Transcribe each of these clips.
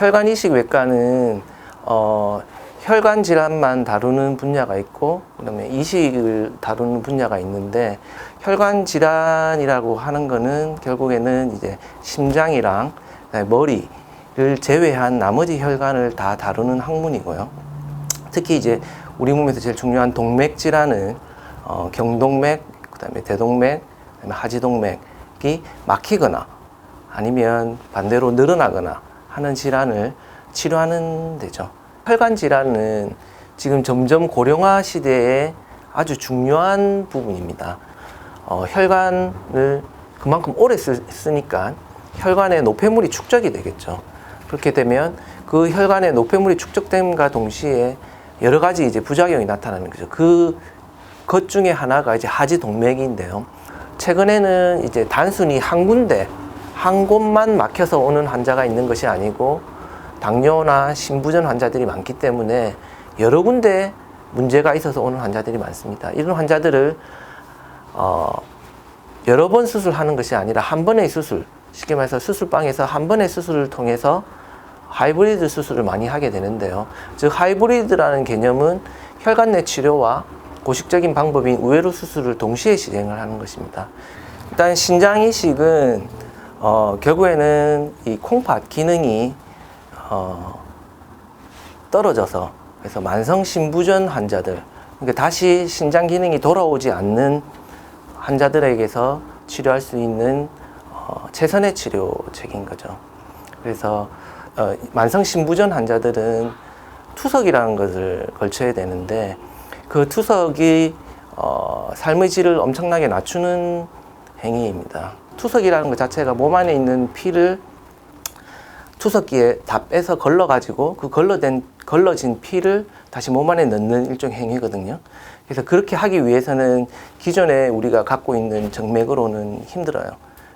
혈관 이식 외과는 혈관 질환만 다루는 분야가 있고, 그다음에 이식을 다루는 분야가 있는데, 혈관 질환이라고 하는 거는 결국에는 이제 심장이랑 머리를 제외한 나머지 혈관을 다 다루는 학문이고요. 특히 이제 우리 몸에서 제일 중요한 동맥 질환은 경동맥, 그다음에 대동맥, 그다음에 하지동맥이 막히거나 아니면 반대로 늘어나거나 하는 질환을 치료하는 데죠. 혈관 질환은 지금 점점 고령화 시대에 아주 중요한 부분입니다. 혈관을 그만큼 오래 쓰니까 혈관에 노폐물이 축적이 되겠죠. 그렇게 되면 그 혈관에 노폐물이 축적됨과 동시에 여러 가지 이제 부작용이 나타나는 거죠. 것 중에 하나가 이제 하지동맥인데요. 최근에는 이제 단순히 한 군데, 한 곳만 막혀서 오는 환자가 있는 것이 아니고 당뇨나 심부전 환자들이 많기 때문에 여러 군데 문제가 있어서 오는 환자들이 많습니다. 이런 환자들을 여러 번 수술하는 것이 아니라 한 번의 수술, 쉽게 말해서 수술방에서 한 번의 수술을 통해서 하이브리드 수술을 많이 하게 되는데요. 즉 하이브리드라는 개념은 혈관 내 치료와 고식적인 방법인 우회로 수술을 동시에 진행을 하는 것입니다. 일단 신장 이식은 결국에는 이 콩팥 기능이 떨어져서, 그래서 만성 심부전 환자들, 그러니까 다시 신장 기능이 돌아오지 않는 환자들에게서 치료할 수 있는 최선의 치료책인 거죠. 그래서 만성 심부전 환자들은 투석이라는 것을 걸쳐야 되는데, 그 투석이 삶의 질을 엄청나게 낮추는 행위입니다. 투석이라는 것 자체가 몸 안에 있는 피를 투석기에 다 빼서 걸러가지고 그 걸러진 피를 다시 몸 안에 넣는 일종의 행위거든요. 그래서 그렇게 하기 위해서는 기존에 우리가 갖고 있는 정맥으로는 힘들어요.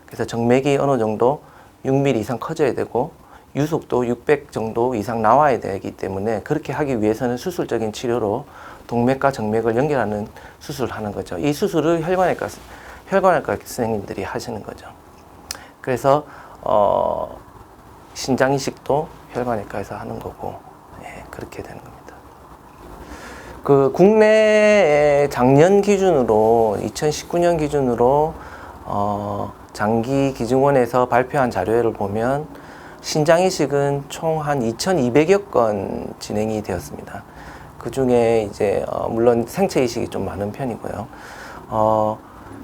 그래서 정맥이 어느 정도 6mm 이상 커져야 되고 유속도 600 정도 이상 나와야 되기 때문에, 그렇게 하기 위해서는 수술적인 치료로 동맥과 정맥을 연결하는 수술을 하는 거죠. 이 수술을 혈관외과 선생님들이 하시는 거죠. 그래서 신장 이식도 혈관외과에서 하는 거고, 그렇게 되는 겁니다. 그 국내에 작년 기준으로 2019년 기준으로 장기기증원에서 발표한 자료를 보면 신장 이식은 총 한 2,200여 건 진행이 되었습니다. 그 중에 이제 물론 생체 이식이 좀 많은 편이고요.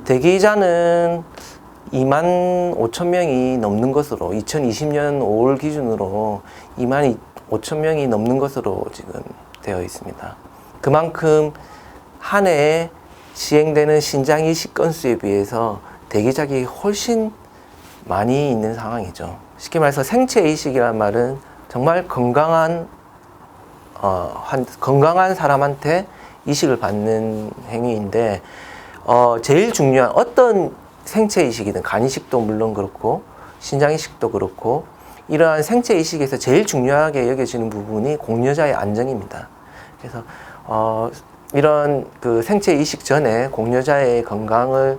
대기자는 2만 5천 명이 넘는 것으로, 2020년 5월 기준으로 2만 5천 명이 넘는 것으로 지금 되어 있습니다. 그만큼 한 해에 시행되는 신장 이식 건수에 비해서 대기작이 훨씬 많이 있는 상황이죠. 쉽게 말해서 생체 이식이란 말은 정말 건강한 사람한테 이식을 받는 행위인데, 제일 중요한 어떤 생체 이식이든 간 이식도 물론 그렇고 신장 이식도 그렇고, 이러한 생체 이식에서 제일 중요하게 여겨지는 부분이 공여자의 안전입니다. 그래서 이런 그 생체 이식 전에 공여자의 건강을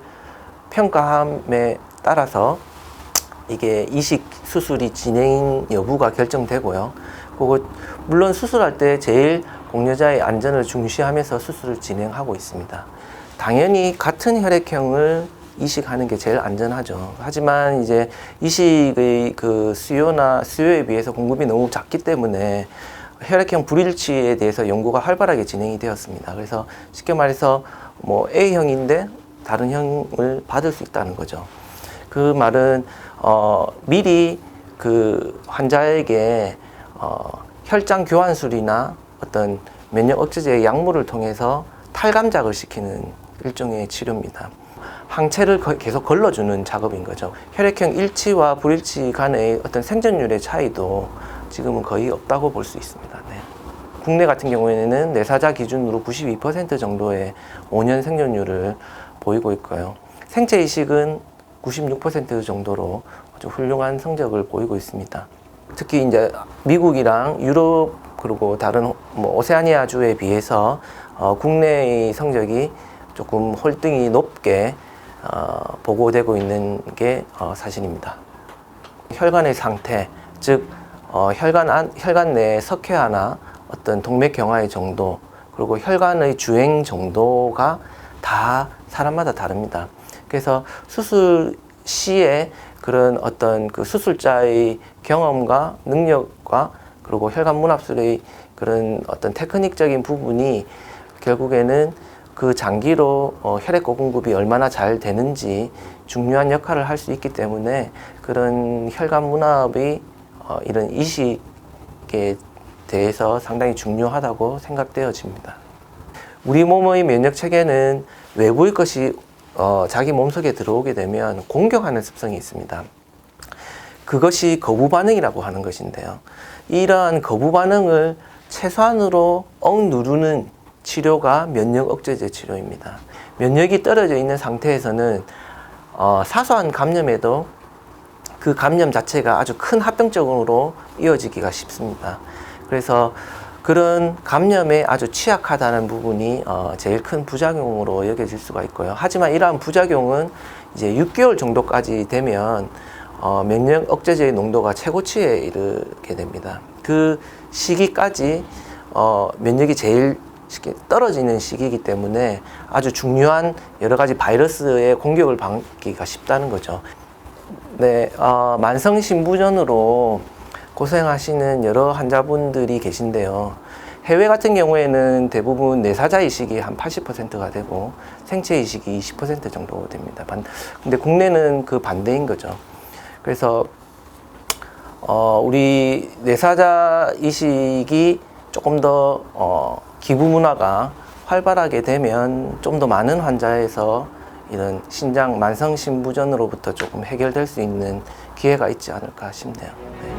평가함에 따라서 이게 이식 수술이 진행 여부가 결정되고요. 그리고 물론 수술할 때 제일 공여자의 안전을 중시하면서 수술을 진행하고 있습니다. 당연히 같은 혈액형을 이식하는 게 제일 안전하죠. 하지만 이제 이식의 그 수요에 비해서 공급이 너무 작기 때문에 혈액형 불일치에 대해서 연구가 활발하게 진행이 되었습니다. 그래서 쉽게 말해서 뭐 A형인데 다른 형을 받을 수 있다는 거죠. 그 말은 미리 그 환자에게 혈장 교환술이나 어떤 면역 억제제의 약물을 통해서 탈감작을 시키는 일종의 치료입니다. 항체를 계속 걸러주는 작업인 거죠. 혈액형 일치와 불일치 간의 어떤 생존율의 차이도 지금은 거의 없다고 볼 수 있습니다. 네. 국내 같은 경우에는 내사자 기준으로 92% 정도의 5년 생존율을 보이고 있고요. 생체 이식은 96% 정도로 아주 훌륭한 성적을 보이고 있습니다. 특히 이제 미국이랑 유럽 그리고 다른 뭐 오세아니아주에 비해서 국내의 성적이 조금 홀등이 높게 보고되고 있는 게 사실입니다. 혈관의 상태, 즉 혈관 내 석회화나 어떤 동맥 경화의 정도, 그리고 혈관의 주행 정도가 다 사람마다 다릅니다. 그래서 수술 시에 그런 어떤 그 수술자의 경험과 능력과 그리고 혈관 문합술의 그런 어떤 테크닉적인 부분이 결국에는 그 장기로 혈액 공급이 얼마나 잘 되는지 중요한 역할을 할 수 있기 때문에 그런 혈관 문합의 이런 이식에 대해서 상당히 중요하다고 생각되어집니다. 우리 몸의 면역 체계는 외부의 것이 자기 몸속에 들어오게 되면 공격하는 습성이 있습니다. 그것이 거부 반응이라고 하는 것인데요. 이러한 거부 반응을 최소한으로 억누르는 치료가 면역 억제제 치료입니다. 면역이 떨어져 있는 상태에서는 사소한 감염에도 그 감염 자체가 아주 큰 합병증으로 이어지기가 쉽습니다. 그래서 그런 감염에 아주 취약하다는 부분이 제일 큰 부작용으로 여겨질 수가 있고요. 하지만 이러한 부작용은 이제 6개월 정도까지 되면 면역 억제제의 농도가 최고치에 이르게 됩니다. 그 시기까지 면역이 제일 떨어지는 시기이기 때문에 아주 중요한 여러 가지 바이러스의 공격을 받기가 쉽다는 거죠. 네, 만성신부전으로 고생하시는 여러 환자분들이 계신데요. 해외 같은 경우에는 대부분 내사자 이식이 한 80%가 되고 생체 이식이 20% 정도 됩니다. 근데 국내는 그 반대인 거죠. 그래서 우리 내사자 이식이 조금 더 기부 문화가 활발하게 되면 좀 더 많은 환자에서 이런 신장 만성신부전으로부터 조금 해결될 수 있는 기회가 있지 않을까 싶네요. 네.